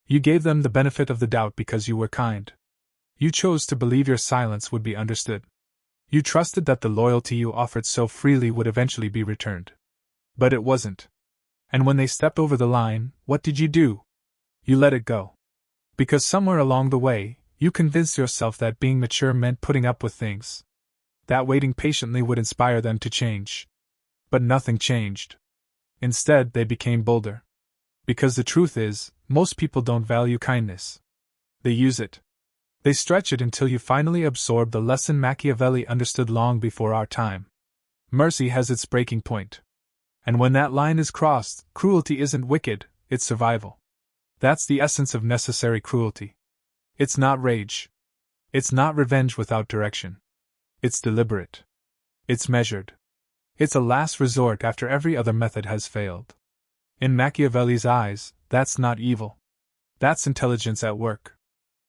You gave them the benefit of the doubt because you were kind. You chose to believe your silence would be understood. You trusted that the loyalty you offered so freely would eventually be returned. But it wasn't. And when they stepped over the line, what did you do? You let it go. Because somewhere along the way, you convinced yourself that being mature meant putting up with things. That waiting patiently would inspire them to change. But nothing changed. Instead, they became bolder. Because the truth is, most people don't value kindness. They use it. They stretch it until you finally absorb the lesson Machiavelli understood long before our time. Mercy has its breaking point. And when that line is crossed, cruelty isn't wicked, it's survival. That's the essence of necessary cruelty. It's not rage. It's not revenge without direction. It's deliberate. It's measured. It's a last resort after every other method has failed. In Machiavelli's eyes, that's not evil. That's intelligence at work.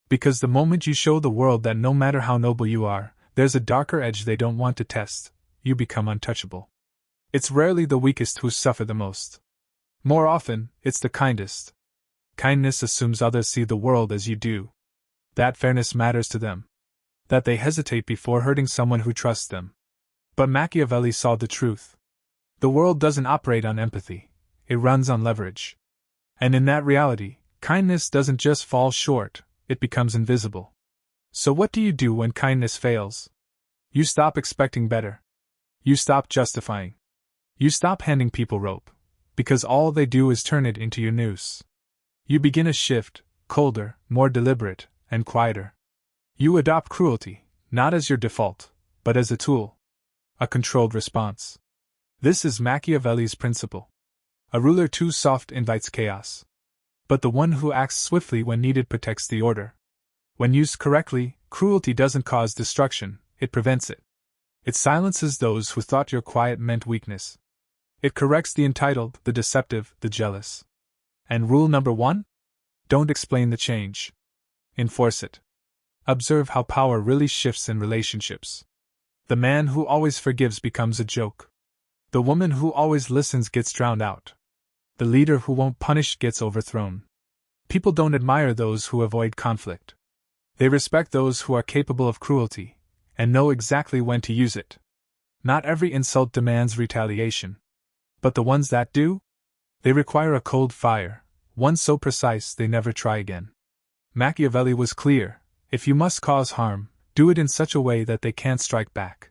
Because the moment you show the world that no matter how noble you are, there's a darker edge they don't want to test, you become untouchable. It's rarely the weakest who suffer the most. More often, it's the kindest. Kindness assumes others see the world as you do. That fairness matters to them. That they hesitate before hurting someone who trusts them. But Machiavelli saw the truth. The world doesn't operate on empathy, it runs on leverage. And in that reality, kindness doesn't just fall short, it becomes invisible. So what do you do when kindness fails? You stop expecting better. You stop justifying. You stop handing people rope, because all they do is turn it into your noose. You begin a shift, colder, more deliberate, and quieter. You adopt cruelty, not as your default, but as a tool. A controlled response. This is Machiavelli's principle. A ruler too soft invites chaos. But the one who acts swiftly when needed protects the order. When used correctly, cruelty doesn't cause destruction, it prevents it. It silences those who thought your quiet meant weakness. It corrects the entitled, the deceptive, the jealous. And rule number 1? Don't explain the change. Enforce it. Observe how power really shifts in relationships. The man who always forgives becomes a joke. The woman who always listens gets drowned out. The leader who won't punish gets overthrown. People don't admire those who avoid conflict. They respect those who are capable of cruelty, and know exactly when to use it. Not every insult demands retaliation. But the ones that do? They require a cold fire, one so precise they never try again. Machiavelli was clear: if you must cause harm, do it in such a way that they can't strike back.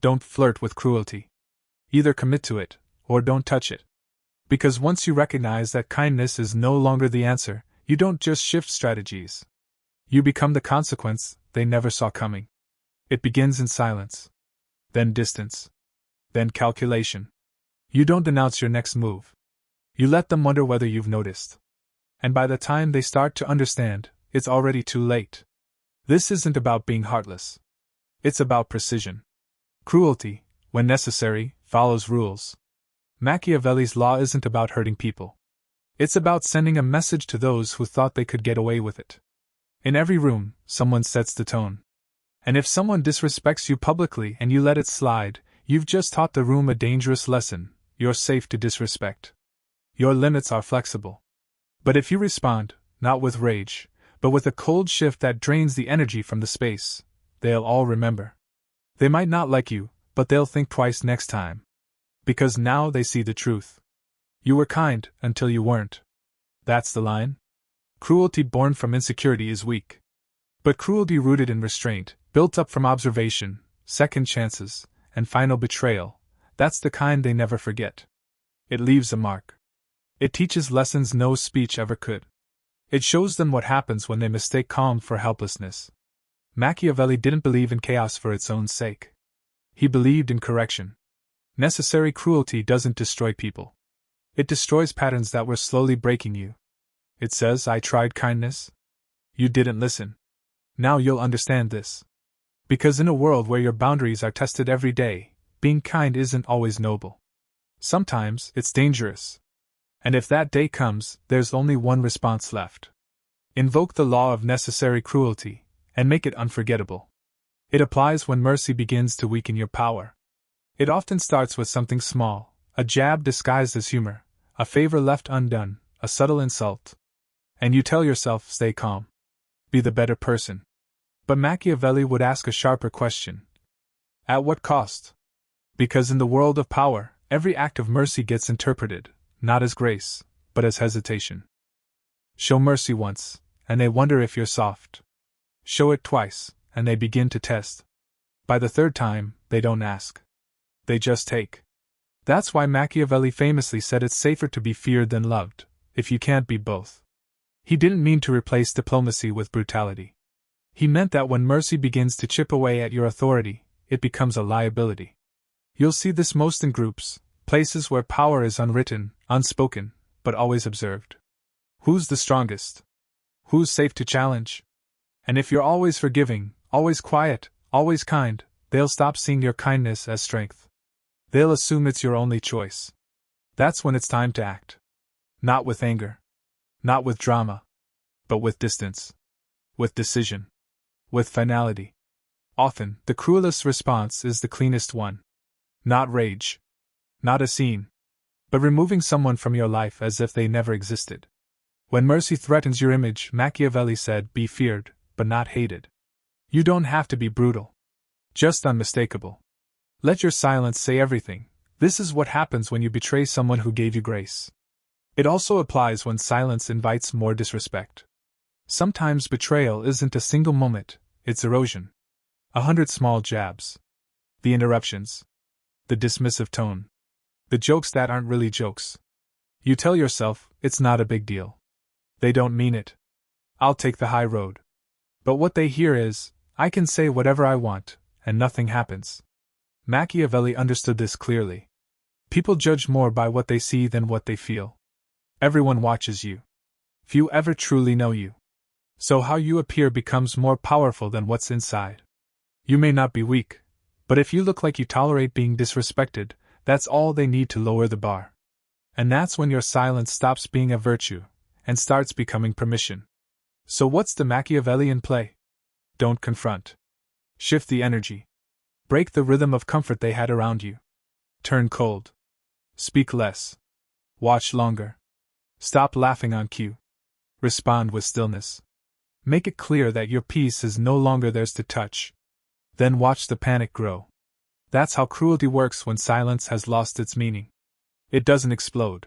Don't flirt with cruelty. Either commit to it, or don't touch it. Because once you recognize that kindness is no longer the answer, you don't just shift strategies. You become the consequence they never saw coming. It begins in silence. Then distance. Then calculation. You don't announce your next move. You let them wonder whether you've noticed. And by the time they start to understand, it's already too late. This isn't about being heartless. It's about precision. Cruelty, when necessary, follows rules. Machiavelli's law isn't about hurting people. It's about sending a message to those who thought they could get away with it. In every room, someone sets the tone. And if someone disrespects you publicly and you let it slide, you've just taught the room a dangerous lesson: you're safe to disrespect. Your limits are flexible. But if you respond, not with rage, but with a cold shift that drains the energy from the space, they'll all remember. They might not like you, but they'll think twice next time. Because now they see the truth. You were kind until you weren't. That's the line. Cruelty born from insecurity is weak. But cruelty rooted in restraint, built up from observation, second chances, and final betrayal, that's the kind they never forget. It leaves a mark. It teaches lessons no speech ever could. It shows them what happens when they mistake calm for helplessness. Machiavelli didn't believe in chaos for its own sake. He believed in correction. Necessary cruelty doesn't destroy people. It destroys patterns that were slowly breaking you. It says, I tried kindness. You didn't listen. Now you'll understand this. Because in a world where your boundaries are tested every day, being kind isn't always noble. Sometimes it's dangerous. And if that day comes, there's only one response left. Invoke the law of necessary cruelty, and make it unforgettable. It applies when mercy begins to weaken your power. It often starts with something small, a jab disguised as humor, a favor left undone, a subtle insult. And you tell yourself, stay calm. Be the better person. But Machiavelli would ask a sharper question. At what cost? Because in the world of power, every act of mercy gets interpreted, not as grace, but as hesitation. Show mercy once, and they wonder if you're soft. Show it twice, and they begin to test. By the third time, they don't ask. They just take. That's why Machiavelli famously said it's safer to be feared than loved, if you can't be both. He didn't mean to replace diplomacy with brutality. He meant that when mercy begins to chip away at your authority, it becomes a liability. You'll see this most in groups, places where power is unwritten, unspoken, but always observed. Who's the strongest? Who's safe to challenge? And if you're always forgiving, always quiet, always kind, they'll stop seeing your kindness as strength. They'll assume it's your only choice. That's when it's time to act. Not with anger. Not with drama. But with distance. With decision. With finality. Often, the cruelest response is the cleanest one. Not rage. Not a scene. But removing someone from your life as if they never existed. When mercy threatens your image, Machiavelli said, be feared, but not hated. You don't have to be brutal. Just unmistakable. Let your silence say everything. This is what happens when you betray someone who gave you grace. It also applies when silence invites more disrespect. Sometimes betrayal isn't a single moment, it's erosion. 100 small jabs. The interruptions. The dismissive tone. The jokes that aren't really jokes. You tell yourself, it's not a big deal. They don't mean it. I'll take the high road. But what they hear is, I can say whatever I want, and nothing happens. Machiavelli understood this clearly. People judge more by what they see than what they feel. Everyone watches you. Few ever truly know you. So how you appear becomes more powerful than what's inside. You may not be weak, but if you look like you tolerate being disrespected, that's all they need to lower the bar. And that's when your silence stops being a virtue, and starts becoming permission. So what's the Machiavellian play? Don't confront. Shift the energy. Break the rhythm of comfort they had around you. Turn cold. Speak less. Watch longer. Stop laughing on cue. Respond with stillness. Make it clear that your peace is no longer theirs to touch. Then watch the panic grow. That's how cruelty works when silence has lost its meaning. It doesn't explode.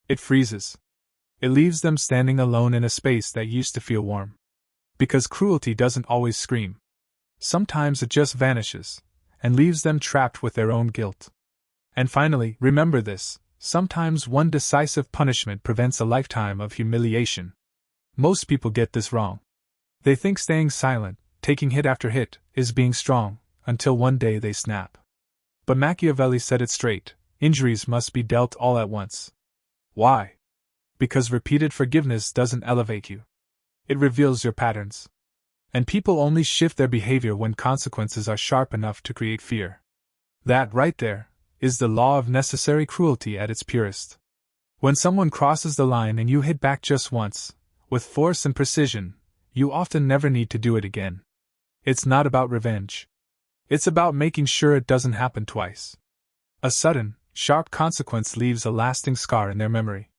It freezes. It leaves them standing alone in a space that used to feel warm. Because cruelty doesn't always scream. Sometimes it just vanishes, and leaves them trapped with their own guilt. And finally, remember this, sometimes one decisive punishment prevents a lifetime of humiliation. Most people get this wrong. They think staying silent, taking hit after hit, is being strong, until one day they snap. But Machiavelli said it straight, injuries must be dealt all at once. Why? Because repeated forgiveness doesn't elevate you. It reveals your patterns. And people only shift their behavior when consequences are sharp enough to create fear. That, right there, is the law of necessary cruelty at its purest. When someone crosses the line and you hit back just once, with force and precision, you often never need to do it again. It's not about revenge. It's about making sure it doesn't happen twice. A sudden, sharp consequence leaves a lasting scar in their memory.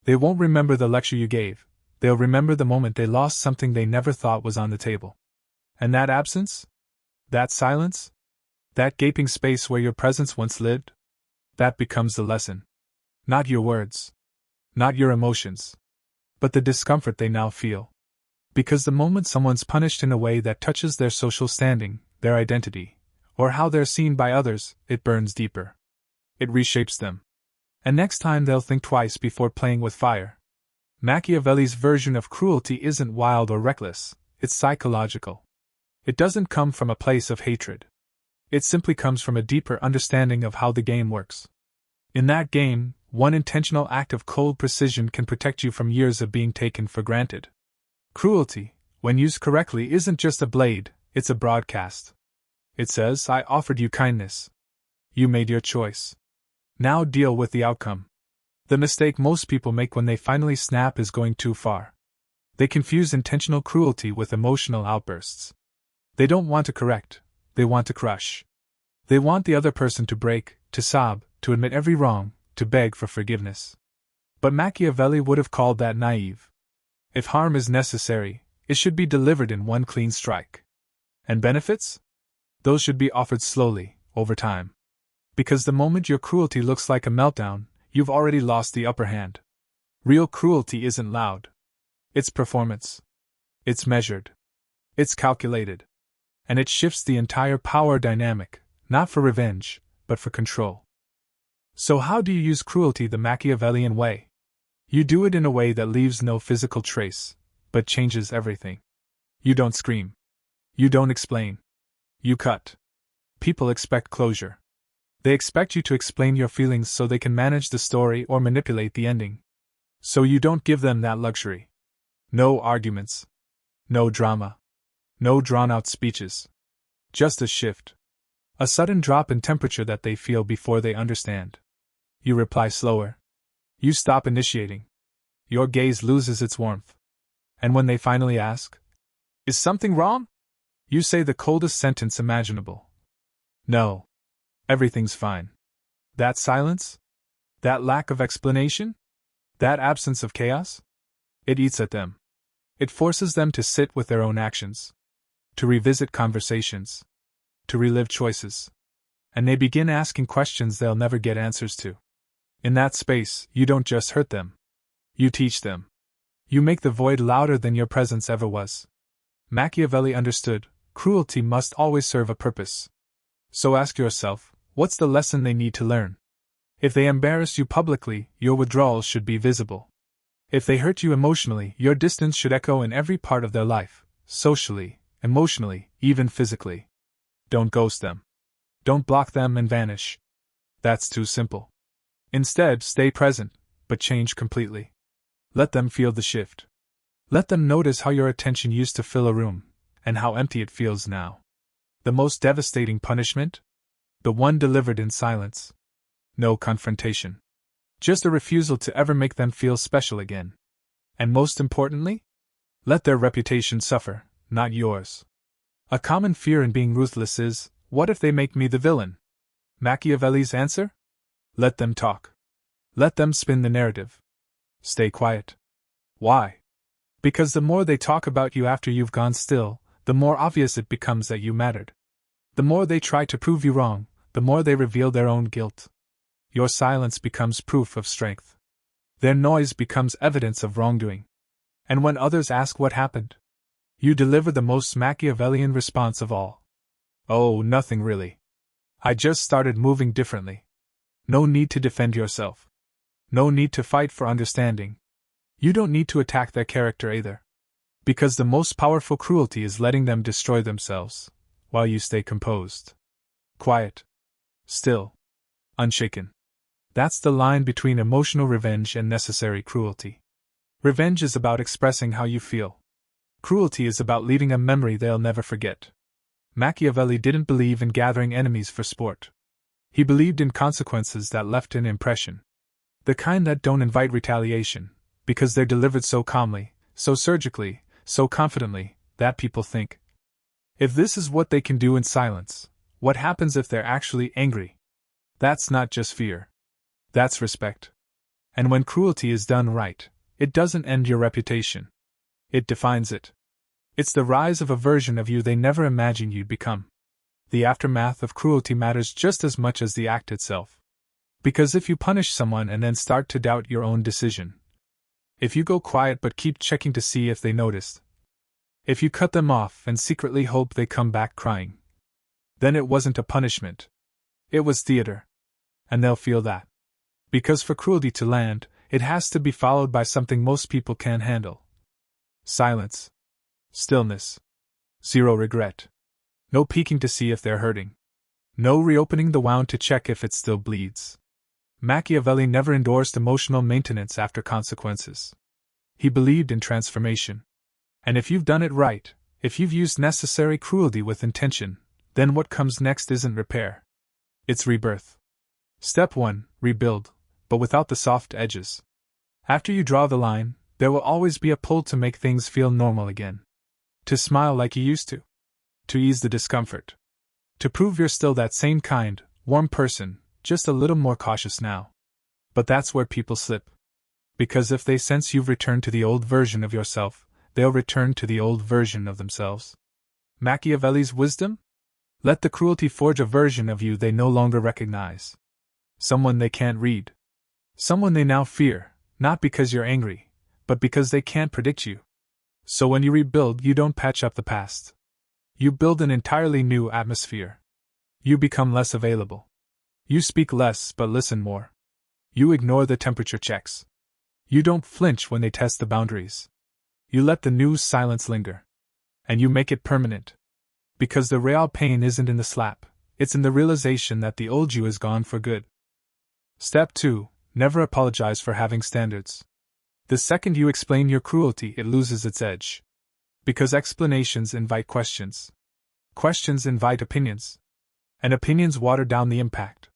They won't remember the lecture you gave. They'll remember the moment they lost something they never thought was on the table. And that absence? That silence? That gaping space where your presence once lived? That becomes the lesson. Not your words. Not your emotions. But the discomfort they now feel. Because the moment someone's punished in a way that touches their social standing, their identity, or how they're seen by others, it burns deeper. It reshapes them. And next time they'll think twice before playing with fire. Machiavelli's version of cruelty isn't wild or reckless, it's psychological. It doesn't come from a place of hatred. It simply comes from a deeper understanding of how the game works. In that game, one intentional act of cold precision can protect you from years of being taken for granted. Cruelty, when used correctly, isn't just a blade, it's a broadcast. It says, I offered you kindness. You made your choice. Now deal with the outcome. The mistake most people make when they finally snap is going too far. They confuse intentional cruelty with emotional outbursts. They don't want to correct, they want to crush. They want the other person to break, to sob, to admit every wrong, to beg for forgiveness. But Machiavelli would have called that naive. If harm is necessary, it should be delivered in one clean strike. And benefits? Those should be offered slowly, over time. Because the moment your cruelty looks like a meltdown, you've already lost the upper hand. Real cruelty isn't loud. It's performance. It's measured. It's calculated. And it shifts the entire power dynamic, not for revenge, but for control. So how do you use cruelty the Machiavellian way? You do it in a way that leaves no physical trace, but changes everything. You don't scream. You don't explain. You cut. People expect closure. They expect you to explain your feelings so they can manage the story or manipulate the ending. So you don't give them that luxury. No arguments. No drama. No drawn-out speeches. Just a shift. A sudden drop in temperature that they feel before they understand. You reply slower. You stop initiating. Your gaze loses its warmth. And when they finally ask, "Is something wrong?" you say the coldest sentence imaginable. No. Everything's fine. That silence? That lack of explanation? That absence of chaos? It eats at them. It forces them to sit with their own actions. To revisit conversations. To relive choices. And they begin asking questions they'll never get answers to. In that space, you don't just hurt them. You teach them. You make the void louder than your presence ever was. Machiavelli understood, cruelty must always serve a purpose. So ask yourself, what's the lesson they need to learn? If they embarrass you publicly, your withdrawal should be visible. If they hurt you emotionally, your distance should echo in every part of their life, socially, emotionally, even physically. Don't ghost them. Don't block them and vanish. That's too simple. Instead, stay present, but change completely. Let them feel the shift. Let them notice how your attention used to fill a room, and how empty it feels now. The most devastating punishment? The one delivered in silence. No confrontation. Just a refusal to ever make them feel special again. And most importantly? Let their reputation suffer, not yours. A common fear in being ruthless is, what if they make me the villain? Machiavelli's answer? Let them talk. Let them spin the narrative. Stay quiet. Why? Because the more they talk about you after you've gone still, the more obvious it becomes that you mattered. The more they try to prove you wrong, the more they reveal their own guilt. Your silence becomes proof of strength. Their noise becomes evidence of wrongdoing. And when others ask what happened, you deliver the most Machiavellian response of all. Oh, nothing really. I just started moving differently. No need to defend yourself. No need to fight for understanding. You don't need to attack their character either. Because the most powerful cruelty is letting them destroy themselves, while you stay composed. Quiet. Still. Unshaken. That's the line between emotional revenge and necessary cruelty. Revenge is about expressing how you feel. Cruelty is about leaving a memory they'll never forget. Machiavelli didn't believe in gathering enemies for sport. He believed in consequences that left an impression. The kind that don't invite retaliation, because they're delivered so calmly, so surgically, so confidently, that people think, if this is what they can do in silence, what happens if they're actually angry? That's not just fear. That's respect. And when cruelty is done right, it doesn't end your reputation. It defines it. It's the rise of a version of you they never imagined you'd become. The aftermath of cruelty matters just as much as the act itself. Because if you punish someone and then start to doubt your own decision, if you go quiet but keep checking to see if they noticed, if you cut them off and secretly hope they come back crying, then it wasn't a punishment. It was theater. And they'll feel that. Because for cruelty to land, it has to be followed by something most people can't handle. Silence. Stillness. Zero regret. No peeking to see if they're hurting. No reopening the wound to check if it still bleeds. Machiavelli never endorsed emotional maintenance after consequences. He believed in transformation. And if you've done it right, if you've used necessary cruelty with intention, then what comes next isn't repair. It's rebirth. Step 1, rebuild, but without the soft edges. After you draw the line, there will always be a pull to make things feel normal again. To smile like you used to. To ease the discomfort. To prove you're still that same kind, warm person, just a little more cautious now. But that's where people slip. Because if they sense you've returned to the old version of yourself, they'll return to the old version of themselves. Machiavelli's wisdom? Let the cruelty forge a version of you they no longer recognize. Someone they can't read. Someone they now fear, not because you're angry, but because they can't predict you. So when you rebuild, you don't patch up the past. You build an entirely new atmosphere. You become less available. You speak less but listen more. You ignore the temperature checks. You don't flinch when they test the boundaries. You let the new silence linger. And you make it permanent. Because the real pain isn't in the slap, it's in the realization that the old you is gone for good. Step 2. Never apologize for having standards. The second you explain your cruelty, it loses its edge. Because explanations invite questions. Questions invite opinions. And opinions water down the impact.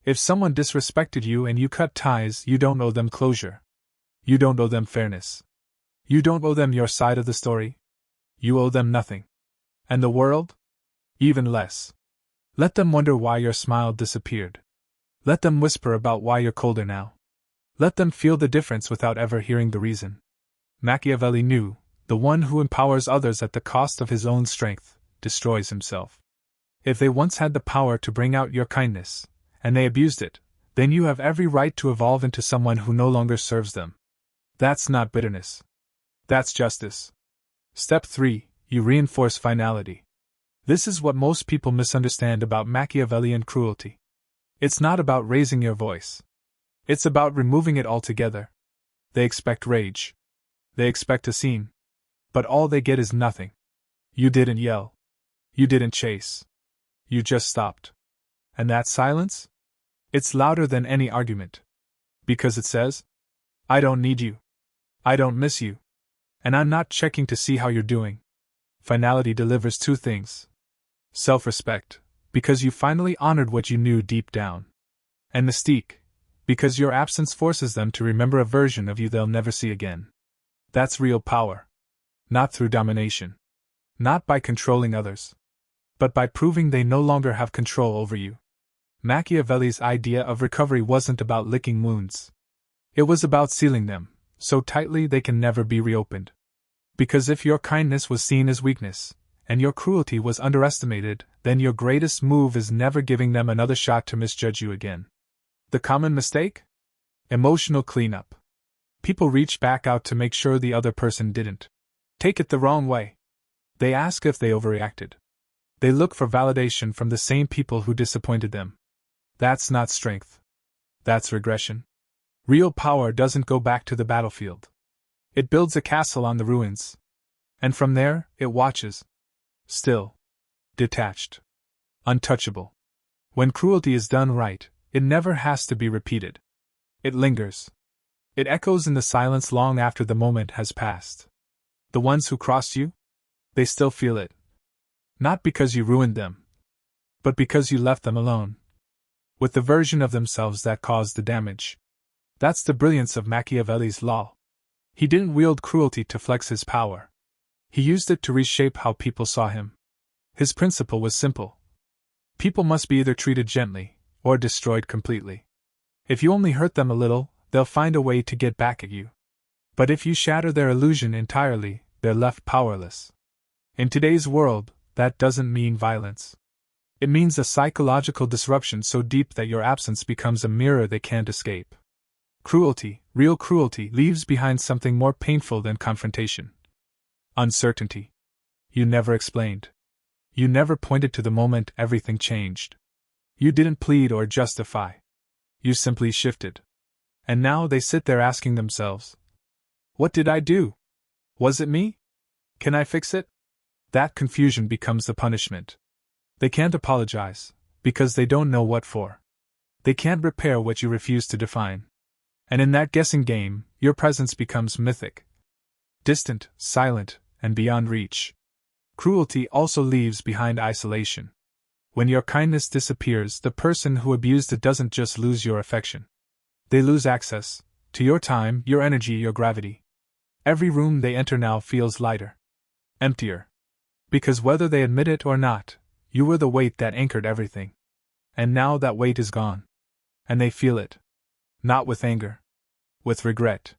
If someone disrespected you and you cut ties, you don't owe them closure. You don't owe them fairness. You don't owe them your side of the story. You owe them nothing. And the world? Even less. Let them wonder why your smile disappeared. Let them whisper about why you're colder now. Let them feel the difference without ever hearing the reason. Machiavelli knew, the one who empowers others at the cost of his own strength, destroys himself. If they once had the power to bring out your kindness, and they abused it, then you have every right to evolve into someone who no longer serves them. That's not bitterness. That's justice. Step 3. You reinforce finality. This is what most people misunderstand about Machiavellian cruelty. It's not about raising your voice. It's about removing it altogether. They expect rage. They expect a scene. But all they get is nothing. You didn't yell. You didn't chase. You just stopped. And that silence? It's louder than any argument. Because it says, I don't need you. I don't miss you. And I'm not checking to see how you're doing. Finality delivers 2 things. Self-respect, because you finally honored what you knew deep down. And mystique, because your absence forces them to remember a version of you they'll never see again. That's real power. Not through domination. Not by controlling others. But by proving they no longer have control over you. Machiavelli's idea of recovery wasn't about licking wounds. It was about sealing them, so tightly they can never be reopened. Because if your kindness was seen as weakness, and your cruelty was underestimated, then your greatest move is never giving them another shot to misjudge you again. The common mistake? Emotional cleanup. People reach back out to make sure the other person didn't take it the wrong way. They ask if they overreacted. They look for validation from the same people who disappointed them. That's not strength. That's regression. Real power doesn't go back to the battlefield. It builds a castle on the ruins. And from there, it watches. Still. Detached. Untouchable. When cruelty is done right, it never has to be repeated. It lingers. It echoes in the silence long after the moment has passed. The ones who crossed you? They still feel it. Not because you ruined them, but because you left them alone. With the version of themselves that caused the damage. That's the brilliance of Machiavelli's law. He didn't wield cruelty to flex his power. He used it to reshape how people saw him. His principle was simple. People must be either treated gently, or destroyed completely. If you only hurt them a little, they'll find a way to get back at you. But if you shatter their illusion entirely, they're left powerless. In today's world, that doesn't mean violence. It means a psychological disruption so deep that your absence becomes a mirror they can't escape. Cruelty, real cruelty, leaves behind something more painful than confrontation. Uncertainty. You never explained. You never pointed to the moment everything changed. You didn't plead or justify. You simply shifted. And now they sit there asking themselves, what did I do? Was it me? Can I fix it? That confusion becomes the punishment. They can't apologize, because they don't know what for. They can't repair what you refuse to define. And in that guessing game, your presence becomes mythic. Distant, silent, and beyond reach. Cruelty also leaves behind isolation. When your kindness disappears, the person who abused it doesn't just lose your affection. They lose access to your time, your energy, your gravity. Every room they enter now feels lighter. Emptier. Because whether they admit it or not, you were the weight that anchored everything. And now that weight is gone. And they feel it. Not with anger. with regret.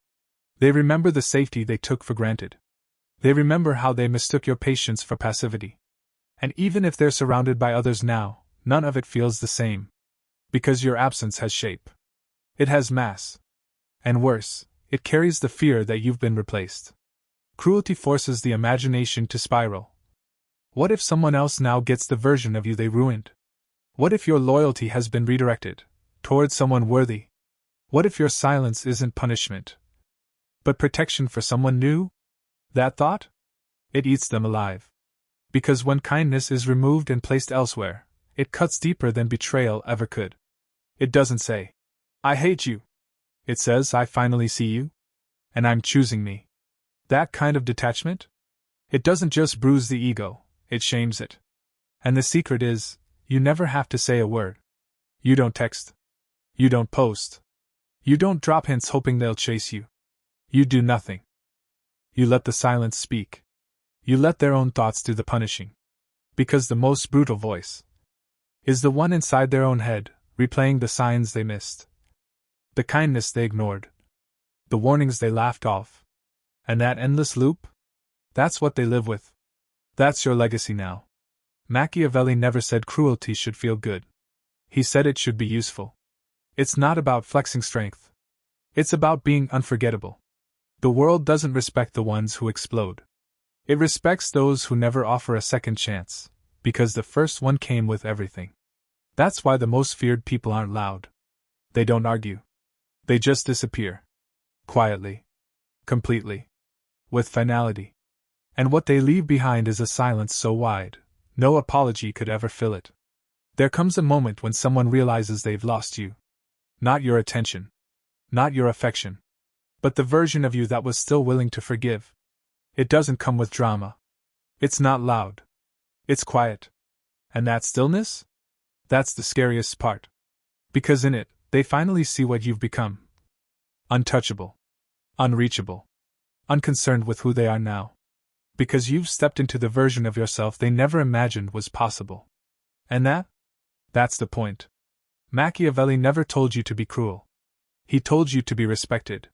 They remember the safety they took for granted. They remember how they mistook your patience for passivity. And even if they're surrounded by others now, none of it feels the same. Because your absence has shape. It has mass. And worse, it carries the fear that you've been replaced. Cruelty forces the imagination to spiral. What if someone else now gets the version of you they ruined? What if your loyalty has been redirected towards someone worthy? What if your silence isn't punishment, but protection for someone new? That thought? It eats them alive. Because when kindness is removed and placed elsewhere, it cuts deeper than betrayal ever could. It doesn't say, "I hate you." It says, "I finally see you, and I'm choosing me." That kind of detachment? It doesn't just bruise the ego, it shames it. And the secret is, you never have to say a word. You don't text. You don't post. You don't drop hints hoping they'll chase you. You do nothing. You let the silence speak. You let their own thoughts do the punishing. Because the most brutal voice is the one inside their own head, replaying the signs they missed, the kindness they ignored, the warnings they laughed off. And that endless loop? That's what they live with. That's your legacy now. Machiavelli never said cruelty should feel good. He said it should be useful. It's not about flexing strength. It's about being unforgettable. The world doesn't respect the ones who explode. It respects those who never offer a second chance, because the first one came with everything. That's why the most feared people aren't loud. They don't argue. They just disappear. Quietly. Completely. With finality. And what they leave behind is a silence so wide, no apology could ever fill it. There comes a moment when someone realizes they've lost you. Not your attention. Not your affection. But the version of you that was still willing to forgive. It doesn't come with drama. It's not loud. It's quiet. And that stillness? That's the scariest part. Because in it, they finally see what you've become. Untouchable. Unreachable. Unconcerned with who they are now. Because you've stepped into the version of yourself they never imagined was possible. And that's the point. Machiavelli never told you to be cruel. He told you to be respected.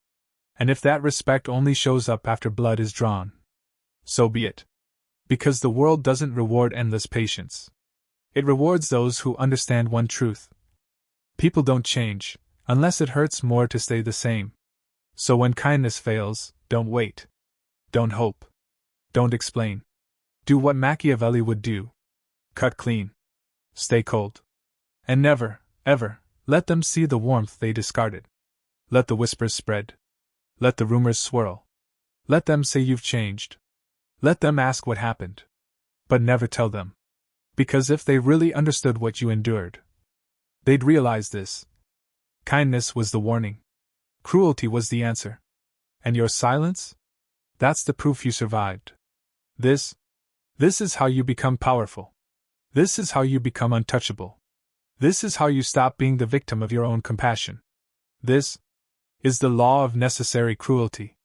And if that respect only shows up after blood is drawn, so be it. Because the world doesn't reward endless patience. It rewards those who understand one truth. People don't change, unless it hurts more to stay the same. So when kindness fails, don't wait. Don't hope. Don't explain. Do what Machiavelli would do. Cut clean. Stay cold. And never, ever, let them see the warmth they discarded. Let the whispers spread. Let the rumors swirl. Let them say you've changed. Let them ask what happened. But never tell them. Because if they really understood what you endured, they'd realize this. Kindness was the warning. Cruelty was the answer. And your silence? That's the proof you survived. This is how you become powerful. This is how you become untouchable. This is how you stop being the victim of your own compassion. This is the law of necessary cruelty.